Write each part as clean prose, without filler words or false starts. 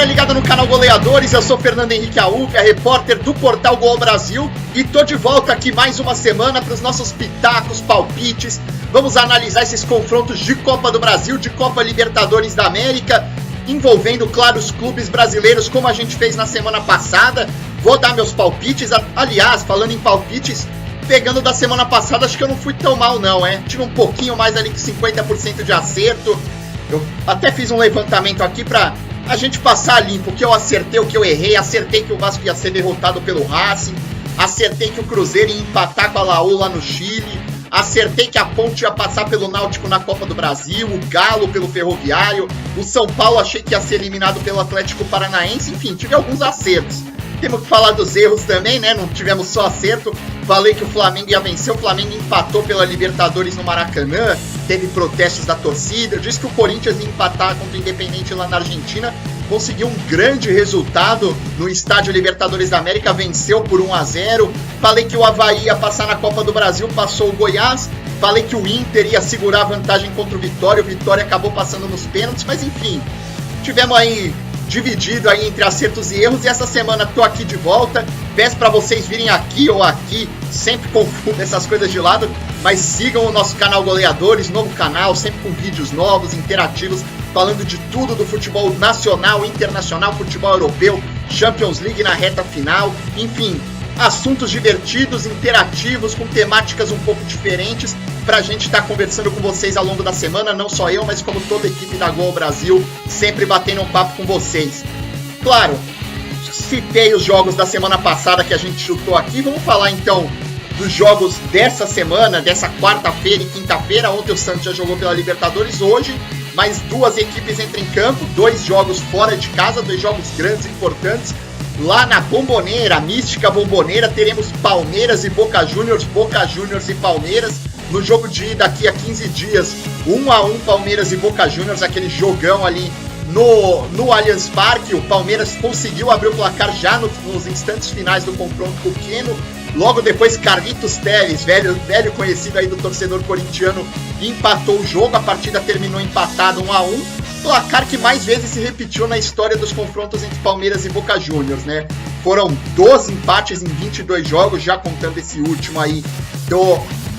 ligado no canal Goleadores, eu sou Fernando Henrique Aúpia, repórter do portal Gol Brasil, e tô de volta aqui mais uma semana para os nossos pitacos, palpites. Vamos analisar esses confrontos de Copa do Brasil, de Copa Libertadores da América, envolvendo, claro, os clubes brasileiros, como a gente fez na semana passada. Vou dar meus palpites, aliás, falando em palpites, pegando da semana passada, acho que eu não fui tão mal não, tive um pouquinho mais ali que 50% de acerto. Eu até fiz um levantamento aqui para a gente passar limpo, o que eu acertei, o que eu errei. Acertei que o Vasco ia ser derrotado pelo Racing, acertei que o Cruzeiro ia empatar com a Laú lá no Chile, acertei que a Ponte ia passar pelo Náutico na Copa do Brasil, o Galo pelo Ferroviário, o São Paulo achei que ia ser eliminado pelo Atlético Paranaense. Enfim, tive alguns acertos. Temos que falar dos erros também, né? Não tivemos só acerto. Falei que o Flamengo ia vencer, o Flamengo empatou pela Libertadores no Maracanã, teve protestos da torcida. Eu disse que o Corinthians ia empatar contra o Independente lá na Argentina, conseguiu um grande resultado no estádio Libertadores da América, venceu por 1-0. Falei que o Avaí ia passar na Copa do Brasil, passou o Goiás. Falei que o Inter ia segurar a vantagem contra o Vitória acabou passando nos pênaltis, mas enfim, tivemos aí dividido aí entre acertos e erros, e essa semana tô aqui de volta. Peço para vocês virem aqui ou aqui, sempre confundo essas coisas de lado, mas sigam o nosso canal Goleadores, novo canal, sempre com vídeos novos, interativos, falando de tudo do futebol nacional, internacional, futebol europeu, Champions League na reta final, enfim, assuntos divertidos, interativos, com temáticas um pouco diferentes, pra gente estar conversando com vocês ao longo da semana, não só eu, mas como toda a equipe da Gol Brasil, sempre batendo um papo com vocês. Claro, citei os jogos da semana passada que a gente chutou aqui, vamos falar então dos jogos dessa semana, dessa quarta-feira e quinta-feira. Ontem o Santos já jogou pela Libertadores, hoje mais duas equipes entram em campo, 2 jogos fora de casa, 2 jogos grandes e importantes. Lá na Bombonera, a mística Bombonera, teremos Palmeiras e Boca Juniors e Palmeiras. No jogo de daqui a 15 dias, 1-1 Palmeiras e Boca Juniors, aquele jogão ali no Allianz Parque. O Palmeiras conseguiu abrir o placar já nos instantes finais do confronto com o Queno. Logo depois, Carlitos Telles, velho conhecido aí do torcedor corintiano, empatou o jogo. A partida terminou empatada 1-1. Placar que mais vezes se repetiu na história dos confrontos entre Palmeiras e Boca Juniors, né? Foram 12 empates em 22 jogos, já contando esse último aí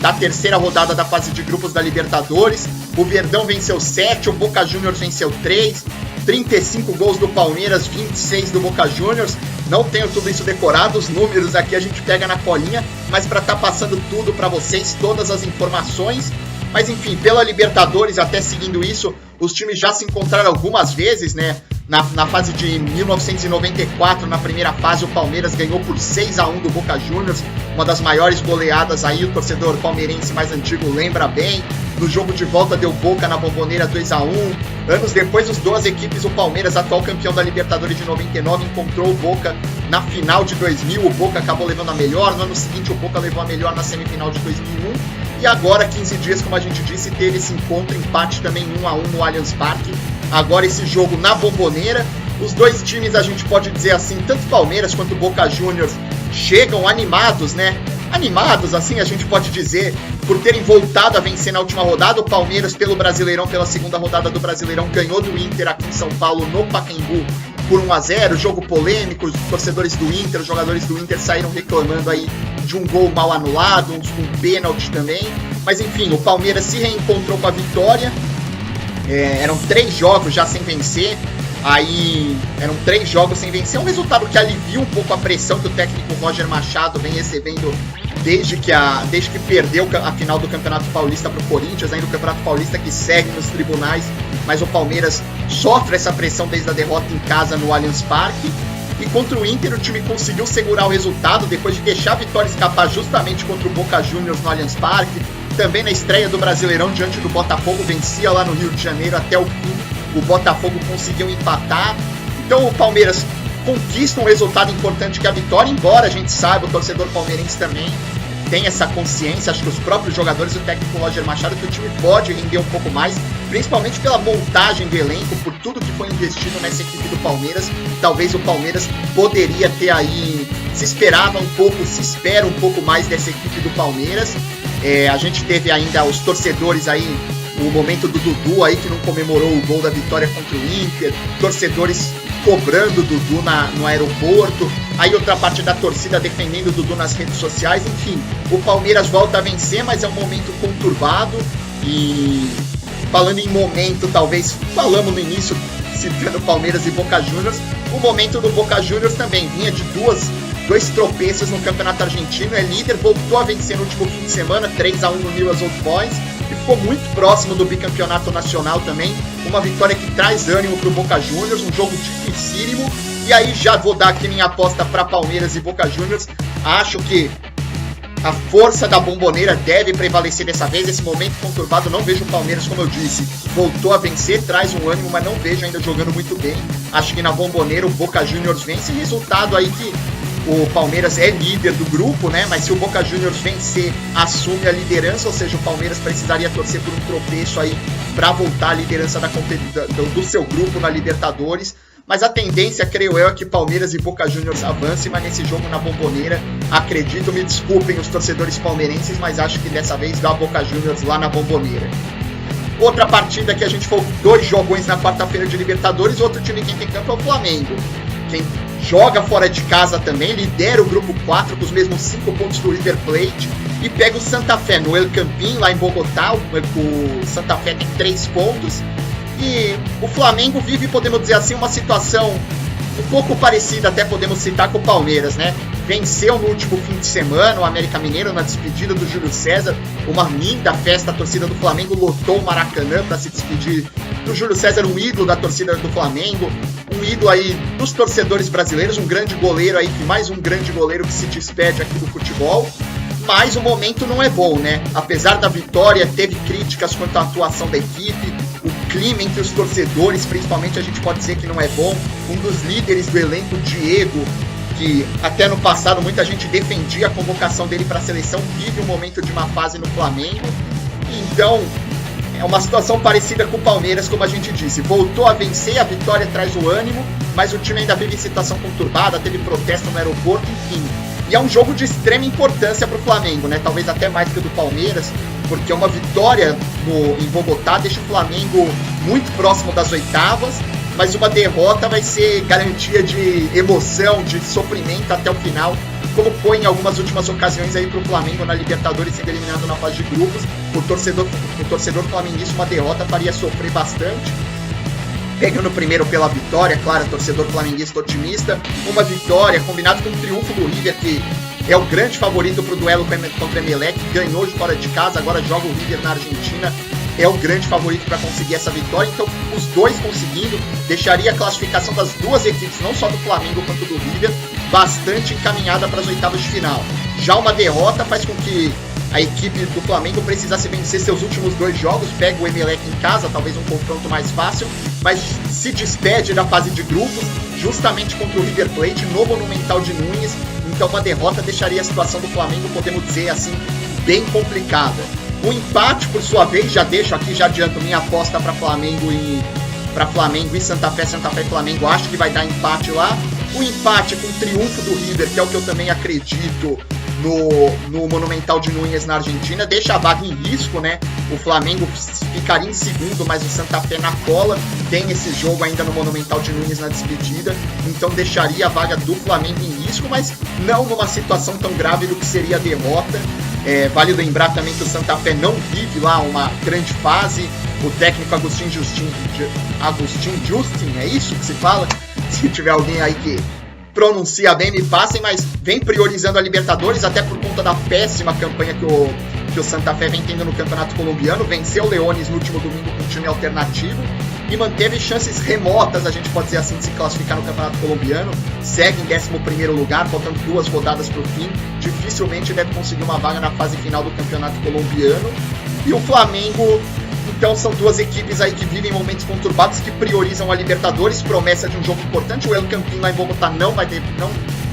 da terceira rodada da fase de grupos da Libertadores. O Verdão venceu 7, o Boca Juniors venceu 3, 35 gols do Palmeiras, 26 do Boca Juniors. Não tenho tudo isso decorado, os números aqui a gente pega na colinha, mas para estar passando tudo para vocês, todas as informações. Mas enfim, pela Libertadores, até seguindo isso, os times já se encontraram algumas vezes, né? Na fase de 1994, na primeira fase, o Palmeiras ganhou por 6-1 do Boca Juniors, uma das maiores goleadas aí, o torcedor palmeirense mais antigo lembra bem. No jogo de volta deu Boca na Bombonera 2-1. Anos depois, as duas equipes, o Palmeiras, atual campeão da Libertadores de 99, encontrou o Boca na final de 2000. O Boca acabou levando a melhor. No ano seguinte, o Boca levou a melhor na semifinal de 2001. E agora, 15 dias, como a gente disse, teve esse encontro, empate também 1-1 no Allianz Parque. Agora esse jogo na Bombonera. Os dois times, a gente pode dizer assim, tanto Palmeiras quanto Boca Juniors, chegam animados, né? Animados, assim a gente pode dizer, por terem voltado a vencer na última rodada. O Palmeiras pelo Brasileirão, pela segunda rodada do Brasileirão, ganhou do Inter aqui em São Paulo, no Pacaembu, por 1-0, jogo polêmico. Os torcedores do Inter, os jogadores do Inter saíram reclamando aí de um gol mal anulado, um pênalti também. Mas enfim, o Palmeiras se reencontrou com a vitória. Eram 3 jogos já sem vencer. Eram 3 jogos sem vencer, um resultado que alivia um pouco a pressão que o técnico Roger Machado vem recebendo desde que perdeu a final do Campeonato Paulista para o Corinthians, ainda o Campeonato Paulista que segue nos tribunais, mas o Palmeiras sofre essa pressão desde a derrota em casa no Allianz Parque. E contra o Inter, o time conseguiu segurar o resultado depois de deixar a vitória escapar justamente contra o Boca Juniors no Allianz Parque. Também na estreia do Brasileirão diante do Botafogo, vencia lá no Rio de Janeiro até o fim. O Botafogo conseguiu empatar. Então o Palmeiras conquista um resultado importante que é a vitória, embora a gente saiba, o torcedor palmeirense também tem essa consciência, acho que os próprios jogadores, o técnico Roger Machado, que o time pode render um pouco mais, principalmente pela montagem do elenco, por tudo que foi investido nessa equipe do Palmeiras. Talvez o Palmeiras poderia ter aí, se espera um pouco mais dessa equipe do Palmeiras. A gente teve ainda os torcedores aí, o momento do Dudu aí, que não comemorou o gol da vitória contra o Inter, torcedores cobrando o Dudu no aeroporto, aí outra parte da torcida defendendo o Dudu nas redes sociais, enfim, o Palmeiras volta a vencer, mas é um momento conturbado. E falando em momento, talvez falamos no início, citando Palmeiras e Boca Juniors, o momento do Boca Juniors também vinha de dois tropeços no Campeonato Argentino, é líder, voltou a vencer no último fim de semana, 3-1 no Newell's Old Boys, e ficou muito próximo do bicampeonato nacional também, uma vitória que traz ânimo para o Boca Juniors, um jogo dificílimo, e aí já vou dar aqui minha aposta para Palmeiras e Boca Juniors, acho que a força da Bombonera deve prevalecer dessa vez. Esse momento conturbado, não vejo o Palmeiras, como eu disse, voltou a vencer, traz um ânimo, mas não vejo ainda jogando muito bem. Acho que na Bombonera o Boca Juniors vence. Resultado aí que o Palmeiras é líder do grupo, né? Mas se o Boca Juniors vencer, assume a liderança, ou seja, o Palmeiras precisaria torcer por um tropeço aí para voltar à liderança do seu grupo na Libertadores. Mas a tendência, creio eu, é que Palmeiras e Boca Juniors avancem, mas nesse jogo na Bombonera, acredito, me desculpem os torcedores palmeirenses, mas acho que dessa vez dá Boca Juniors lá na Bombonera. Outra partida que a gente foi 2 jogões na quarta-feira de Libertadores, outro time que tem campo é o Flamengo. Quem joga fora de casa também, lidera o grupo 4 com os mesmos 5 pontos do River Plate e pega o Santa Fé no El Campín, lá em Bogotá. O Santa Fé tem 3 pontos. E o Flamengo vive, podemos dizer assim, uma situação um pouco parecida, até podemos citar, com o Palmeiras, né? Venceu no último fim de semana o América Mineiro na despedida do Júlio César, uma linda festa, a torcida do Flamengo lotou o Maracanã para se despedir do Júlio César, um ídolo da torcida do Flamengo, um ídolo aí dos torcedores brasileiros, um grande goleiro aí, mais um grande goleiro que se despede aqui do futebol. Mas o momento não é bom, né? Apesar da vitória, teve críticas quanto à atuação da equipe, o clima entre os torcedores, principalmente, a gente pode dizer que não é bom. Um dos líderes do elenco, Diego, que até no passado muita gente defendia a convocação dele para a seleção, vive um momento de má fase no Flamengo. Então, é uma situação parecida com o Palmeiras, como a gente disse. Voltou a vencer, a vitória traz o ânimo, mas o time ainda vive em situação conturbada, teve protesto no aeroporto, enfim. E é um jogo de extrema importância para o Flamengo, né? Talvez até mais que o do Palmeiras, porque uma vitória em Bogotá deixa o Flamengo muito próximo das oitavas, mas uma derrota vai ser garantia de emoção, de sofrimento até o final, como foi em algumas últimas ocasiões aí para o Flamengo na Libertadores, sendo eliminado na fase de grupos. O torcedor flamenguista, uma derrota faria sofrer bastante. Pegando primeiro pela vitória, claro, torcedor flamenguista otimista, uma vitória combinado com o triunfo do River, que é o grande favorito para o duelo contra o Emelec, ganhou de fora de casa, agora joga o River na Argentina, é o grande favorito para conseguir essa vitória. Então, os dois conseguindo, deixaria a classificação das duas equipes, não só do Flamengo quanto do River, bastante encaminhada para as oitavas de final. Já uma derrota faz com que a equipe do Flamengo precisasse vencer seus últimos 2 jogos, pega o Emelec em casa, talvez um confronto mais fácil, mas se despede da fase de grupos, justamente contra o River Plate, no Monumental de Núñez. Então uma derrota deixaria a situação do Flamengo, podemos dizer assim, bem complicada. O empate, por sua vez, já deixo aqui, já adianto minha aposta para Flamengo e Santa Fé e Flamengo, acho que vai dar empate lá. O empate com o triunfo do River, que é o que eu também acredito, no Monumental de Núñez na Argentina, deixa a vaga em risco, né? O Flamengo ficaria em segundo, mas o Santa Fé na cola, tem esse jogo ainda no Monumental de Núñez na despedida, então deixaria a vaga do Flamengo em risco, mas não numa situação tão grave do que seria a derrota. Vale lembrar também que o Santa Fé não vive lá uma grande fase, o técnico Agustin Justin, é isso que se fala? Se tiver alguém aí que pronuncia bem, me passem, mas vem priorizando a Libertadores, até por conta da péssima campanha que o Santa Fé vem tendo no Campeonato Colombiano. Venceu o Leones no último domingo com um time alternativo e manteve chances remotas, a gente pode dizer assim, de se classificar no Campeonato Colombiano. Segue em 11º lugar, faltando 2 rodadas para o fim. Dificilmente deve conseguir uma vaga na fase final do Campeonato Colombiano. E o Flamengo, então, são duas equipes aí que vivem momentos conturbados, que priorizam a Libertadores, promessa de um jogo importante. O El Campín lá em Bogotá não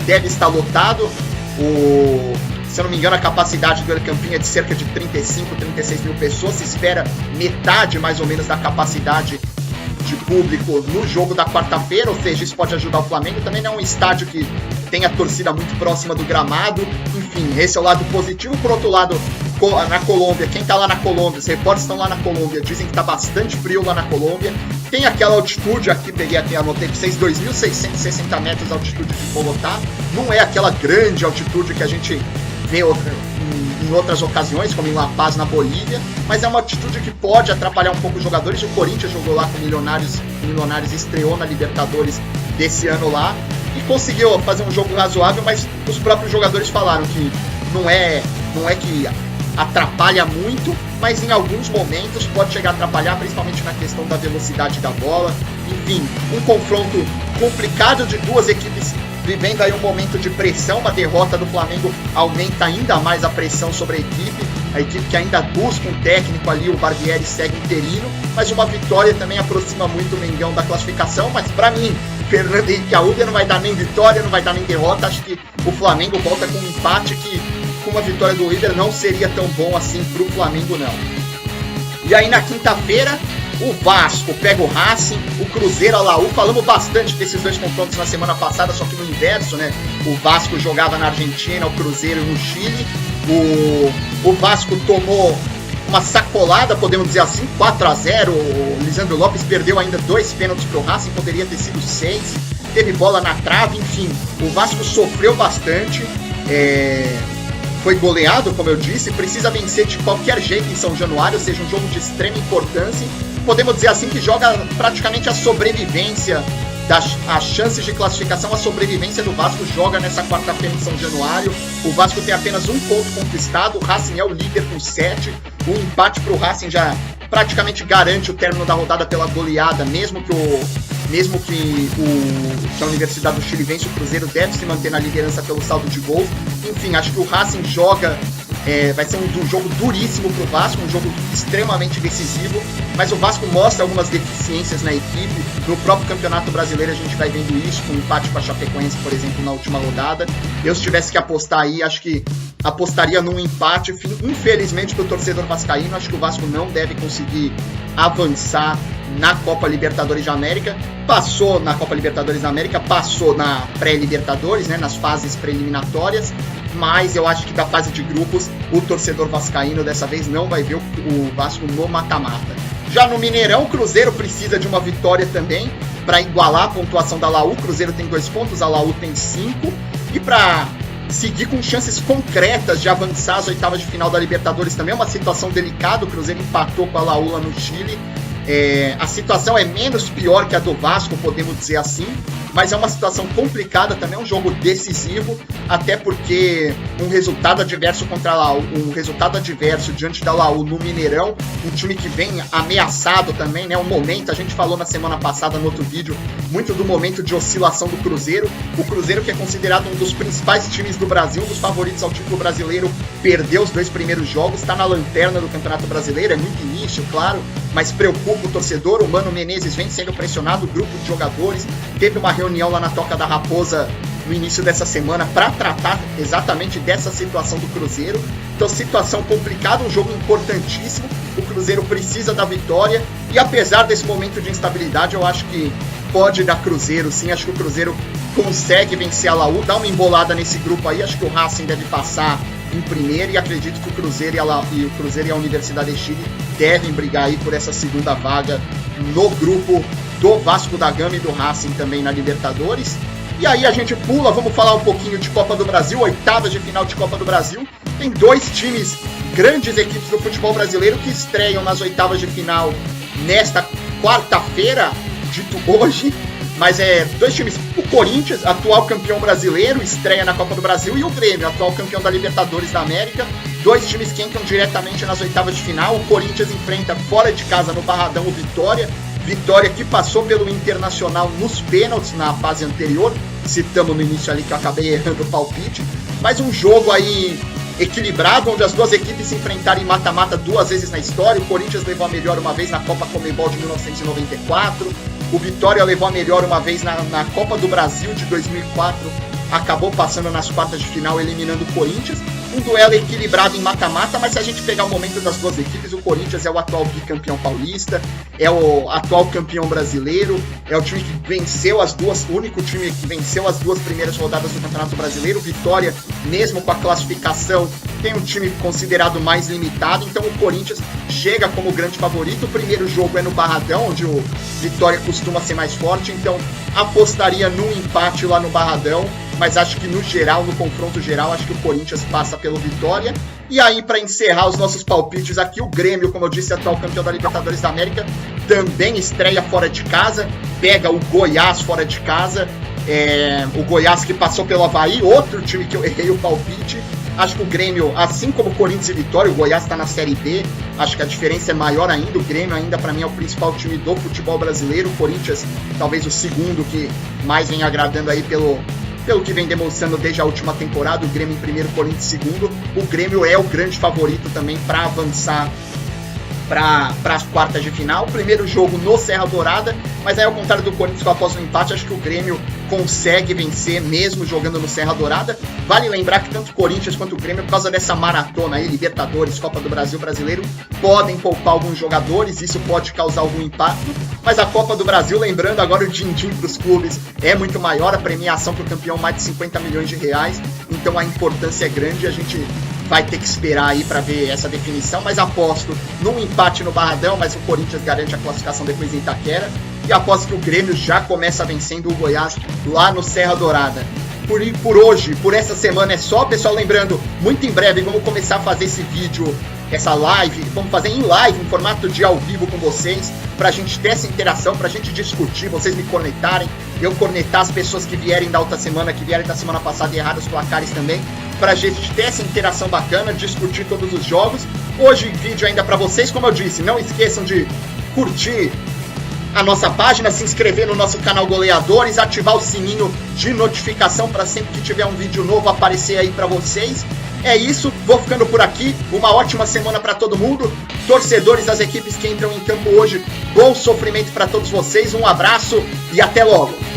deve estar lotado. Se eu não me engano, a capacidade do El Campín é de cerca de 35, 36 mil pessoas. Se espera metade, mais ou menos, da capacidade de público no jogo da quarta-feira, ou seja, isso pode ajudar o Flamengo. Também não é um estádio que tem a torcida muito próxima do gramado. Enfim, esse é o lado positivo. Por outro lado, na Colômbia, quem tá lá na Colômbia, os repórteres estão lá na Colômbia, dizem que tá bastante frio lá na Colômbia. Tem aquela altitude aqui, peguei aqui, anotei pra vocês, 2.660 metros de altitude de Bogotá. Não é aquela grande altitude que a gente vê em outras ocasiões, como em La Paz, na Bolívia, mas é uma altitude que pode atrapalhar um pouco os jogadores. O Corinthians jogou lá com o Milionários, estreou na Libertadores desse ano lá e conseguiu fazer um jogo razoável, mas os próprios jogadores falaram que não é que atrapalha muito, mas em alguns momentos pode chegar a atrapalhar, principalmente na questão da velocidade da bola. Enfim, um confronto complicado de duas equipes vivendo aí um momento de pressão. Uma derrota do Flamengo aumenta ainda mais a pressão sobre a equipe que ainda busca um técnico ali, o Barbieri segue interino, mas uma vitória também aproxima muito o Mengão da classificação. Mas para mim, Fernando Henrique Aúbia não vai dar nem vitória, não vai dar nem derrota. Acho que o Flamengo volta com um empate que, com uma vitória do líder, não seria tão bom assim pro Flamengo, não. E aí na quinta-feira, o Vasco pega o Racing, o Cruzeiro, a Laú. Falamos bastante desses dois confrontos na semana passada, só que no inverso, né? O Vasco jogava na Argentina, o Cruzeiro no Chile. O Vasco tomou uma sacolada, podemos dizer assim, 4-0. O Lisandro Lopes perdeu ainda 2 pênaltis pro Racing, poderia ter sido 6. Teve bola na trave, enfim. O Vasco sofreu bastante. Foi goleado, como eu disse, precisa vencer de qualquer jeito em São Januário, ou seja, um jogo de extrema importância. Podemos dizer assim que joga praticamente a sobrevivência, as chances de classificação, a sobrevivência do Vasco joga nessa quarta-feira em São Januário. O Vasco tem apenas 1 ponto conquistado, o Racing é o líder com 7. O empate para o Racing já praticamente garante o término da rodada pela goleada, mesmo que a Universidade do Chile vence, o Cruzeiro deve se manter na liderança pelo saldo de gols. Enfim, acho que o Racing joga, vai ser um jogo duríssimo para o Vasco, um jogo extremamente decisivo, mas o Vasco mostra algumas deficiências na equipe. No próprio Campeonato Brasileiro a gente vai vendo isso, com o empate com a Chapecoense, por exemplo, na última rodada. Eu, se tivesse que apostar aí, acho que apostaria num empate. Infelizmente, para o torcedor vascaíno, acho que o Vasco não deve conseguir avançar na Copa Libertadores da América. Passou na Copa Libertadores da América, passou na pré-Libertadores, né, nas fases preliminatórias, mas eu acho que da fase de grupos o torcedor vascaíno dessa vez não vai ver o Vasco no mata-mata. Já no Mineirão, o Cruzeiro precisa de uma vitória também para igualar a pontuação da Laú. O Cruzeiro tem 2 pontos, a Laú tem 5, e para seguir com chances concretas de avançar às oitavas de final da Libertadores também. É uma situação delicada, o Cruzeiro empatou com a Laú lá no Chile. A situação é menos pior que a do Vasco, podemos dizer assim, mas é uma situação complicada também, é um jogo decisivo, até porque um resultado adverso contra a Laú, um resultado adverso diante da Laú no Mineirão, um time que vem ameaçado também, né? Um momento, a gente falou na semana passada no outro vídeo, muito do momento de oscilação do Cruzeiro. O Cruzeiro, que é considerado um dos principais times do Brasil, um dos favoritos ao título brasileiro, perdeu os 2 primeiros jogos, está na lanterna do Campeonato Brasileiro, é muito início, claro, mas preocupa o torcedor. O Mano Menezes vem sendo pressionado, o grupo de jogadores teve uma reunião lá na Toca da Raposa no início dessa semana para tratar exatamente dessa situação do Cruzeiro. Então, situação complicada, um jogo importantíssimo, o Cruzeiro precisa da vitória, e apesar desse momento de instabilidade, eu acho que pode dar Cruzeiro, sim. Acho que o Cruzeiro consegue vencer a Laú, dá uma embolada nesse grupo aí. Acho que o Racing deve passar em primeiro, e acredito que o Cruzeiro e a Universidade de Chile devem brigar aí por essa segunda vaga no grupo do Vasco da Gama e do Racing também na Libertadores. E aí a gente pula, vamos falar um pouquinho de Copa do Brasil, oitavas de final de Copa do Brasil. Tem 2 times, grandes equipes do futebol brasileiro, que estreiam nas oitavas de final nesta quarta-feira, dito hoje. Mas 2 times, o Corinthians, atual campeão brasileiro, estreia na Copa do Brasil, e o Grêmio, atual campeão da Libertadores da América. 2 times que entram diretamente nas oitavas de final. O Corinthians enfrenta fora de casa no Barradão o Vitória que passou pelo Internacional nos pênaltis na fase anterior. Citamos no início ali que eu acabei errando o palpite. Mas um jogo aí equilibrado, onde as 2 equipes se enfrentaram em mata-mata 2 vezes na história. O Corinthians levou a melhor uma vez na Copa Conmebol de 1994. O Vitória levou a melhor uma vez na Copa do Brasil de 2004. Acabou passando nas quartas de final, eliminando o Corinthians. um duelo equilibrado em mata-mata, mas se a gente pegar o momento das duas equipes, o Corinthians é o atual bicampeão paulista, é o atual campeão brasileiro, é o time que venceu o único time que venceu as duas primeiras rodadas do Campeonato Brasileiro. Vitória, mesmo com a classificação, tem um time considerado mais limitado, então o Corinthians chega como grande favorito. O primeiro jogo é no Barradão, onde o Vitória costuma ser mais forte, então apostaria num empate lá no Barradão, mas acho que no geral, no confronto geral, acho que o Corinthians passa pelo Vitória. E aí, para encerrar os nossos palpites aqui, o Grêmio, como eu disse, atual campeão da Libertadores da América, também estreia fora de casa, pega o Goiás fora de casa, o Goiás que passou pelo Avaí, outro time que eu errei o palpite. Acho que o Grêmio, assim como o Corinthians e Vitória, o Goiás está na Série B, acho que a diferença é maior ainda. O Grêmio ainda, para mim, é o principal time do futebol brasileiro. O Corinthians, talvez o segundo que mais vem agradando aí pelo que vem demonstrando desde a última temporada. O Grêmio em primeiro, o Corinthians em segundo. O Grêmio é o grande favorito também para avançar para as quartas de final. O primeiro jogo no Serra Dourada, mas aí ao contrário do Corinthians, após o empate, acho que o Grêmio consegue vencer mesmo jogando no Serra Dourada. Vale lembrar que tanto o Corinthians quanto o Grêmio, por causa dessa maratona aí, Libertadores, Copa do Brasil, Brasileiro, podem poupar alguns jogadores, isso pode causar algum impacto, mas a Copa do Brasil, lembrando agora, o din-din para os clubes é muito maior, a premiação para o campeão mais de 50 milhões de reais, então a importância é grande. A gente vai ter que esperar aí para ver essa definição, mas aposto num empate no Barradão, mas o Corinthians garante a classificação depois em Itaquera, e aposto que o Grêmio já começa vencendo o Goiás lá no Serra Dourada. Por hoje, por essa semana é só, pessoal. Lembrando, muito em breve vamos começar a fazer esse vídeo, essa live, vamos fazer em live, em formato de ao vivo com vocês, pra gente ter essa interação, pra gente discutir, vocês me cornetarem, eu cornetar as pessoas que vierem da outra semana, que vierem da semana passada e erraram os placares também, pra gente ter essa interação bacana, discutir todos os jogos. Hoje, vídeo ainda pra vocês, como eu disse, não esqueçam de curtir a nossa página, se inscrever no nosso canal Goleadores, ativar o sininho de notificação para sempre que tiver um vídeo novo aparecer aí para vocês. É isso, vou ficando por aqui, uma ótima semana para todo mundo, torcedores das equipes que entram em campo hoje, bom sofrimento para todos vocês, um abraço e até logo!